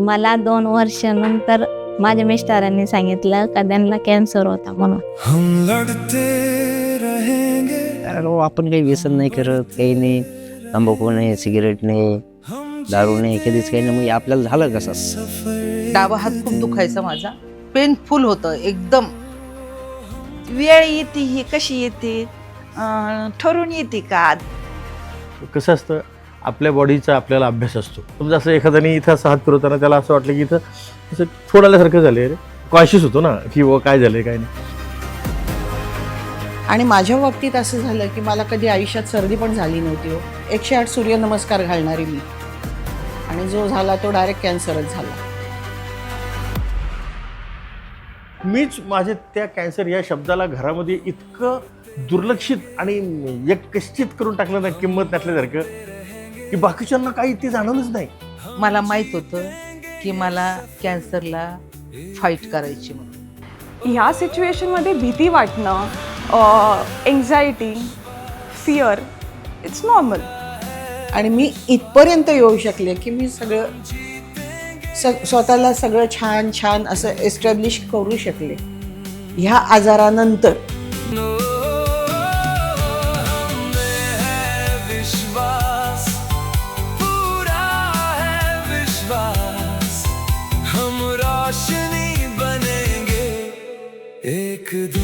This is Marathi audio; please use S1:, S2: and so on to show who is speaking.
S1: मला 2 वर्षानंतर माझ्या मिस्टरांनी सांगितलं का त्यांना कॅन्सर होता म्हणून.
S2: हम लढते रहेंगे.
S3: कारण आपण काही व्यसन नाही करत, काही नाही, तंबाखू नाही, सिगरेट नाही, दारू नाही, कधीच काही नाही. मग आपल्याला झालं कसं?
S4: डावा हात खूप दुखायचा माझा, पेनफुल होतं एकदम.
S5: वेळ येते ही कशी येते, ठरून येते का?
S6: कसं असतं, आपल्या बॉडीचा आपल्याला अभ्यास असतो. समजा असं एखाद्याने इथं असं हात फिरवताना त्याला असं वाटलं की इथं असं थोडाल्यासारखं झालं रे, कॉन्शियस होतो ना की वो काय झालंय काय नाही.
S7: आणि माझ्या बाबतीत असं झालं की मला कधी आयुष्यात सर्दी पण झाली नव्हती हो. 108 सूर्यनमस्कार घालणारी मी, आणि जो झाला तो डायरेक्ट कॅन्सरच झाला.
S6: मीच माझे त्या कॅन्सर या शब्दाला घरामध्ये इतकं दुर्लक्षित आणि एककष्टित करून टाकलं ना, किंमत नसल्यासारखं, की बाकीच्यांना काही ते जाणवलंच नाही.
S4: मला माहित होतं की मला कॅन्सरला फाईट करायची म्हणून.
S8: ह्या सिच्युएशनमध्ये भीती वाटणं, एन्झायटी, फिअर, इट्स नॉर्मल.
S7: आणि मी इथपर्यंत येऊ शकले की मी सगळं स्वतःला सगळं छान छान असं एस्टॅब्लिश करू शकले ह्या आजारानंतर.
S2: विश्वास पूरा है विश्वास, हम रोशनी बनेंगे एक दिन.